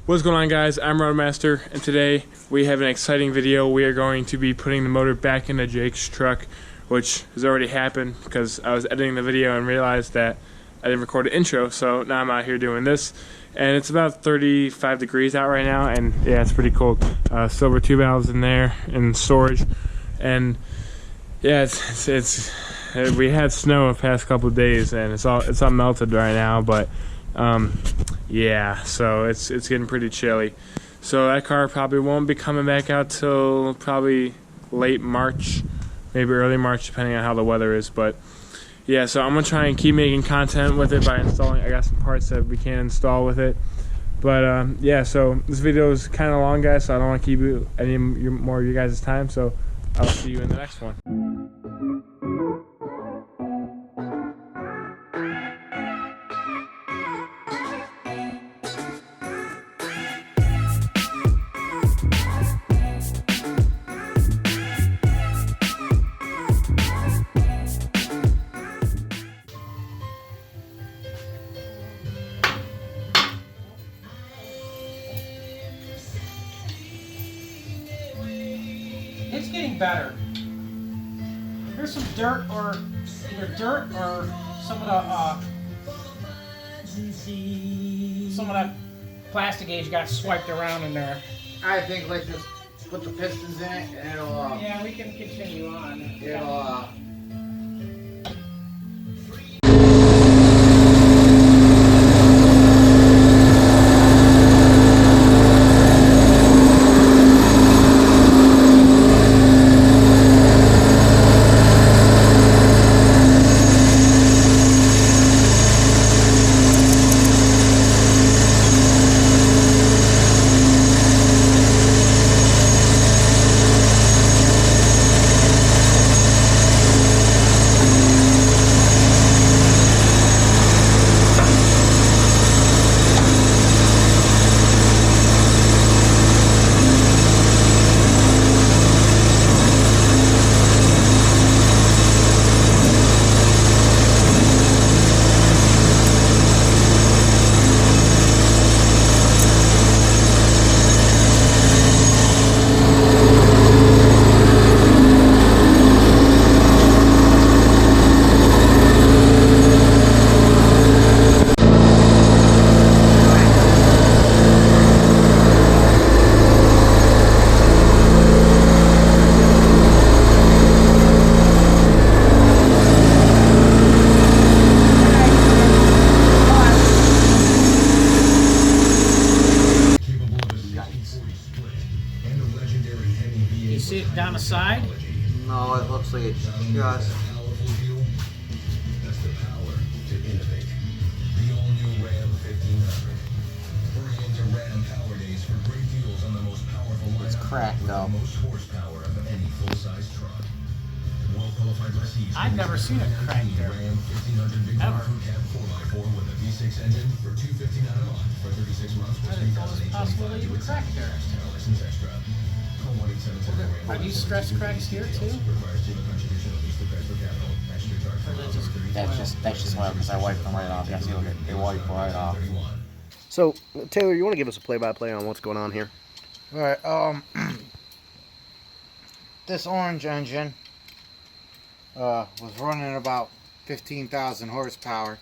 What's going on, guys? I'm Roadmaster, and today we have an exciting video. We are going to be putting the motor back into Jake's truck, which has already happened because I was editing the video and realized that I didn't record an intro, so now I'm out here doing this. And it's about 35 degrees out right now, and yeah, it's pretty cold. Silver 2 valves in there in storage, and yeah, it's we had snow the past couple of days, and it's all melted right now, but yeah, so it's getting pretty chilly. So that car probably won't be coming back out till probably late March, maybe early March, depending on how the weather is. But yeah, so I'm gonna try and keep making content with it by installing. I got some parts that we can install with it. But yeah, so this video is kind of long, guys, so I don't want to keep you any more of you guys' time. So I'll see you in the next one. It's getting better. There's some dirt, or either dirt or some of that plastic gauge got swiped around in there. I think let's just put the pistons in it and it'll yeah, we can continue on. It'll see it down the side? no, it looks like it's just That's the power to innovate. The all-new Ram 1500. Hurry into Ram Power Days for great deals on the most powerful lineup. It's cracked with though. the most horsepower of any full-size truck. Well-qualified lessees. I've never seen a crank there. Ram 1500 Big Ever. Crew Cab 4x4 with a V6 engine for $259 a month for 36 months. I didn't know it was possible that you would crack there. License extra. Are these stress cracks here too? That's just why, because I wiped them right off. Yeah, see, look, they wipe right off. So, Taylor, you want to give us a play-by-play on what's going on here? Alright, this orange engine was running about 15,000 horsepower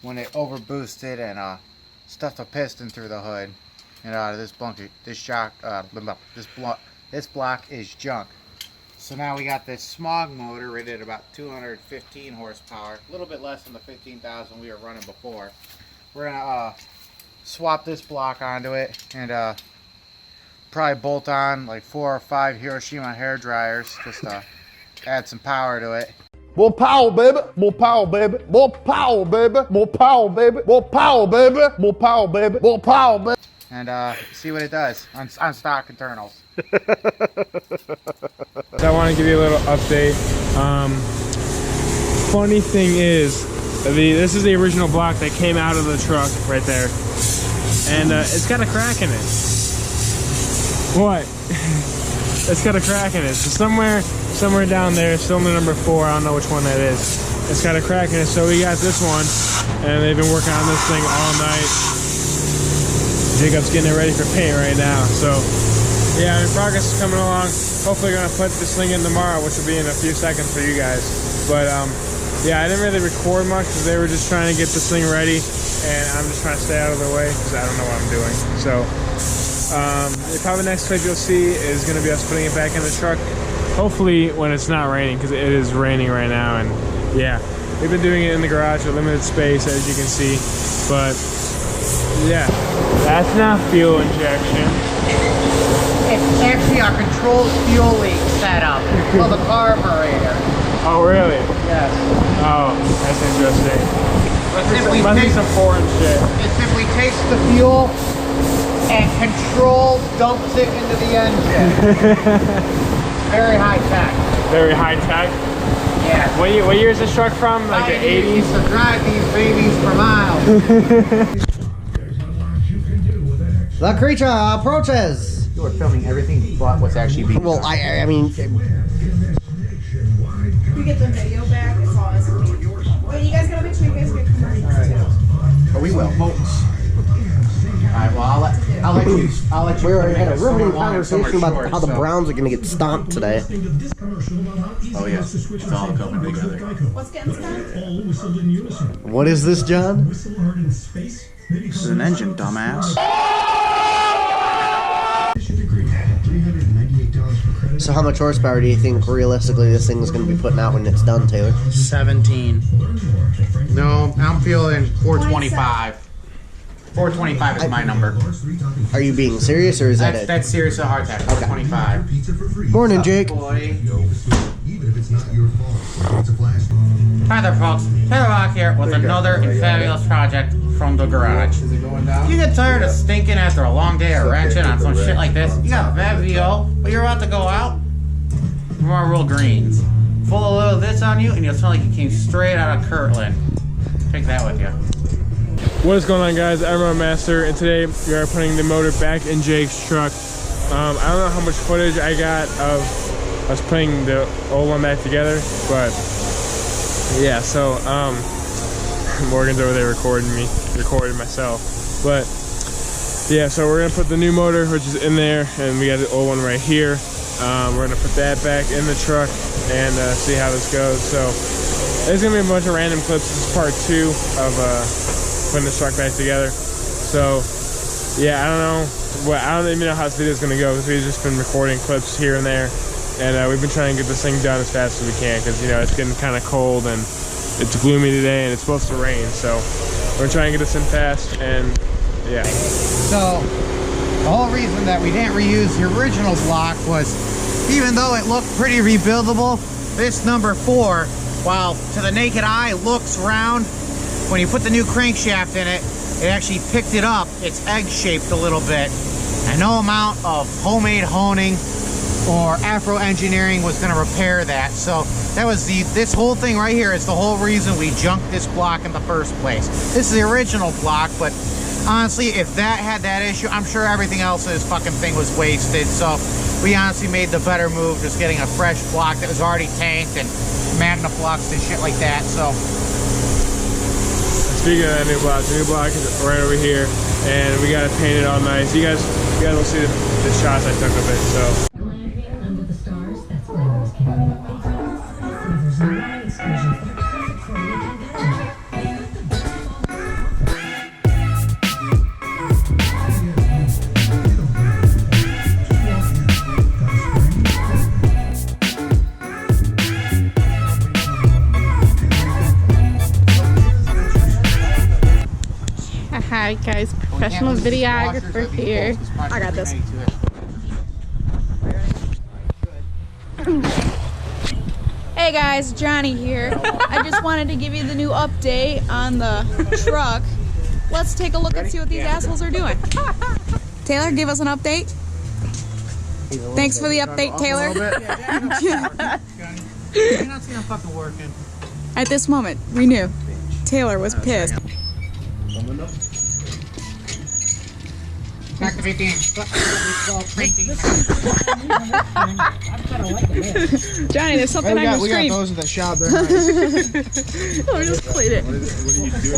when it overboosted and stuffed a piston through the hood. And this block is junk. So now we got this smog motor rated at about 215 horsepower, a little bit less than the 15,000 we were running before. We're gonna swap this block onto it and probably bolt on like 4 or 5 Hiroshima hair dryers just to add some power to it. More power, baby. More power, baby. More power, baby. More power, baby. More power, baby. More power, baby. More power, baby. And see what it does on stock internals. So I want to give you a little update. Funny thing is, this is the original block that came out of the truck right there, and it's got a crack in it. What? It's got a crack in it. So somewhere down there, cylinder number 4, I don't know which one that is. It's got a crack in it. So we got this one, and they've been working on this thing all night. Jacob's getting it ready for paint right now. So yeah, I mean, progress is coming along. Hopefully gonna put this thing in tomorrow, which will be in a few seconds for you guys. But yeah, I didn't really record much because they were just trying to get this thing ready, and I'm just trying to stay out of the way because I don't know what I'm doing. So probably the next clip you'll see is gonna be us putting it back in the truck. Hopefully when it's not raining, because it is raining right now. And yeah, we've been doing it in the garage with limited space, as you can see. But yeah, that's not fuel injection. It's actually our controlled fuel leak setup for the carburetor. Oh, really? Yes. Oh, that's interesting. Must be some foreign shit. It simply takes the fuel and controlled dumps it into the engine. Very high tech. Very high tech? Yeah. What year is this truck from? Like the 80s? To drive these babies for miles. The creature approaches. You are filming everything but what's actually being Well, done. I mean, You get the video back, it's all as clean. Wait, you guys gotta make sure you guys get commercials too. But we will. Alright, well I'll let you we already had a some are riveting long and some are conversation about short, how the so- Browns are going to get stomped today. Oh yeah, it's all coming together. What's getting started? What is this, John? This is an engine, dumbass. So how much horsepower do you think realistically this thing is going to be putting out when it's done, Taylor? 17. No, I'm feeling 425. 425 is my number. Are you being serious, or is that it? That's serious at heart attack. 425. Morning, Jake. Hi there, folks. Taylor Rock here with another fabulous project from the garage. Is it going down? You get tired of stinking after a long day of wrenching on some shit like this? You got a bad VO, but you're about to go out? More real greens. Full a little of this on you, and you'll smell like you came straight out of Kirtland. Take that with you. What is going on, guys? I'm Road Master, and today we are putting the motor back in Jake's truck. I don't know how much footage I got of us putting the old one back together, but yeah, so Morgan's over there recording myself. But yeah, so we're gonna put the new motor, which is in there, and we got the old one right here. We're gonna put that back in the truck and see how this goes. So there's gonna be a bunch of random clips. This is part 2 of putting this truck back together. So yeah, I don't even know how this video is gonna go, because we've just been recording clips here and there, and we've been trying to get this thing done as fast as we can, because you know it's getting kind of cold and it's gloomy today and it's supposed to rain. So we're trying to get this in fast, and yeah. So the whole reason that we didn't reuse the original block was, even though it looked pretty rebuildable, this number 4, while to the naked eye looks round, when you put the new crankshaft in it, it actually picked it up. It's egg-shaped a little bit. And no amount of homemade honing or Afro engineering was going to repair that. So that was this whole thing right here is the whole reason we junked this block in the first place. This is the original block, but honestly, if that had that issue, I'm sure everything else in this fucking thing was wasted. So we honestly made the better move, just getting a fresh block that was already tanked and magnafluxed and shit like that. So speaking of that new block, the new block is right over here, and we got it painted all nice. You guys will see the shots I took of it. So. Under the stars, that's Glamorous Canyon. There's no line excursions that are perfect for a weekend getaway. Hi guys, professional videographer here. I got this. Hey guys, Johnny here. I just wanted to give you the new update on the truck. Let's take a look and see what these assholes are doing. Taylor, give us an update. Thanks for the update, Taylor. you're not seeing I'm fucking working. At this moment, we knew. Taylor was pissed. Activating. Johnny, there's something on your we got screen. those in the shop. They're Oh, we just played it.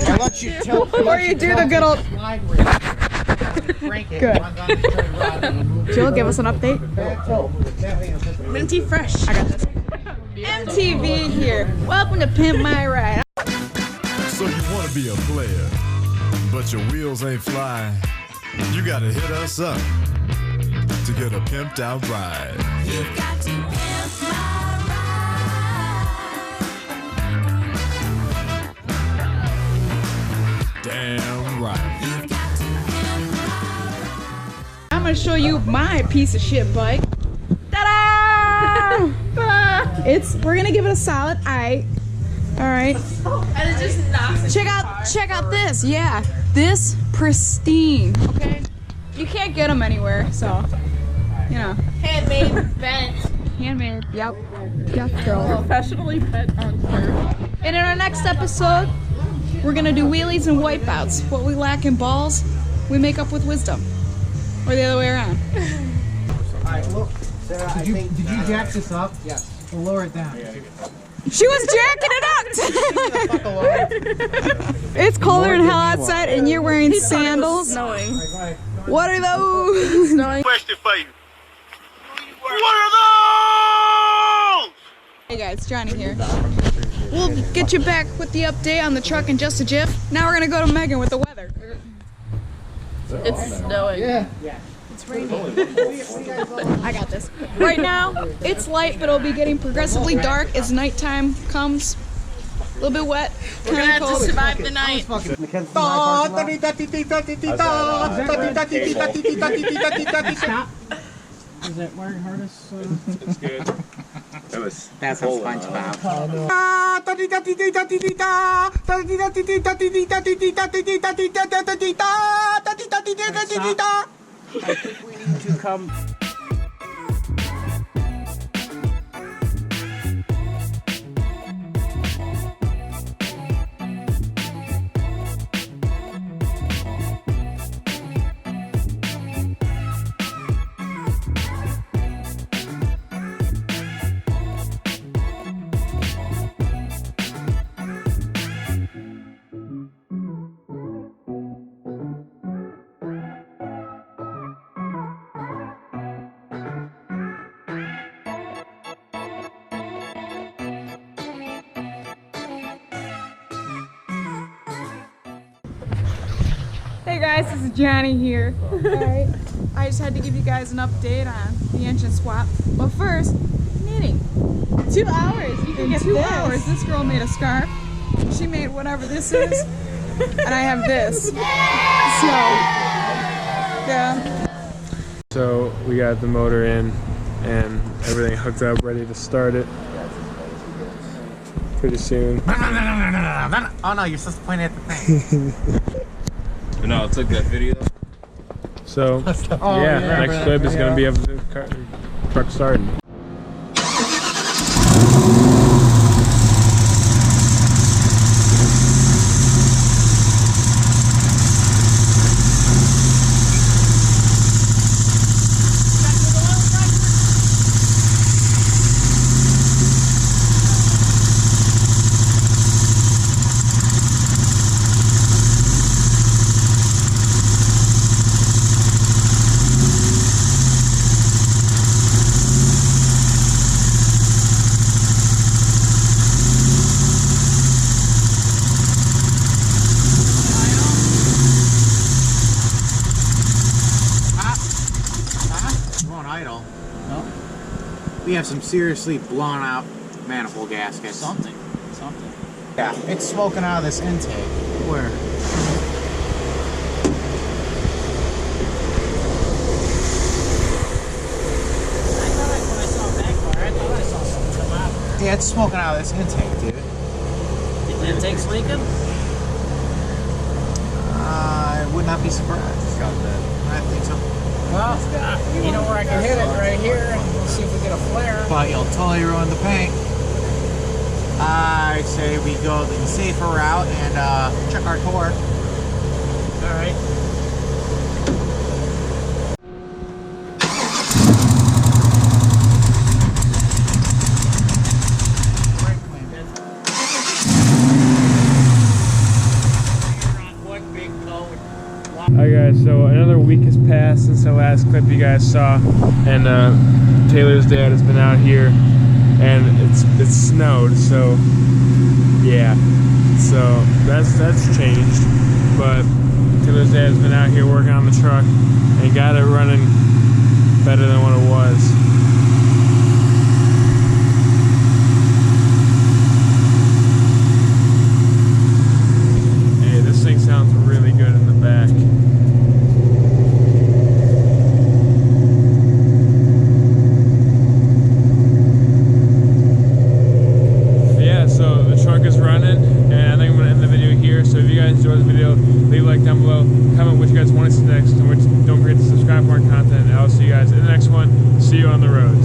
I let you tilt. Or you do the good old. Crank it. Good. Runs on the straight rod and move it. Jill, give us an update. Minty Fresh. I got this. MTV here. Welcome to Pimp My Ride. So you want to be a player, but your wheels ain't flying. You gotta hit us up to get a pimped out ride. You've got to pimp my ride. Damn right. You've got to pimp my ride. I'm gonna show you my piece of shit bike. Ta-da! We're gonna give it a solid eye. All right. And it just knocks Check out this. Yeah, this pristine. Okay, you can't get them anywhere, so you know. handmade bent. Handmade. Yep, girl. Professionally bent on curve. And in our next episode, we're gonna do wheelies and wipeouts. What we lack in balls, we make up with wisdom, or the other way around. Alright, look. Sarah, did you jack this up? Yes. We'll lower it down. She was jacking it up. It's colder than hell outside, and you're wearing sandals. Snowing. What are those? Snowing. Question for you. What are those? Hey guys, Johnny here. We'll get you back with the update on the truck in just a jiff. Now we're gonna go to Megan with the weather. It's snowing. Yeah. It's raining. I got this. Right now, it's light, but it'll be getting progressively dark as nighttime comes. A little bit wet, kind of cold. Survive the night. Stop. Is that where harness? It's good. That was That's a SpongeBob. I think we need to come. Hey guys, this is Johnny here. Alright, I just had to give you guys an update on the engine swap. But first, knitting. 2 hours. You can get 2 hours. This girl made a scarf. She made whatever this is, and I have this. So, yeah. So we got the motor in and everything hooked up, ready to start it pretty soon. Oh no, you're supposed to point at the thing. No, it's like that video. So yeah, next clip is gonna be of the truck starting. Idle. No. We have some seriously blown out manifold gaskets. Something. Yeah, it's smoking out of this intake. Where? When I saw a back bar, I thought I saw something come out of there. Yeah, it's smoking out of this intake, dude. The intake's leaking? I would not be surprised. Got that. I think so. Well, you know where I can hit it right here, and we'll see if we get a flare. But you'll totally ruin the paint. I say we go the safer route and check our torque. All right. Alright guys, so another since the last clip you guys saw, and Taylor's dad has been out here, and it's snowed, so yeah, so that's changed. But Taylor's dad has been out here working on the truck and got it running better than what it was. Hey, this thing sounds really good in the back. So the truck is running, and I think I'm going to end the video here. So if you guys enjoyed the video, leave a like down below, comment what you guys want to see next, and don't forget to subscribe for more content. I'll see you guys in the next one. See you on the roads.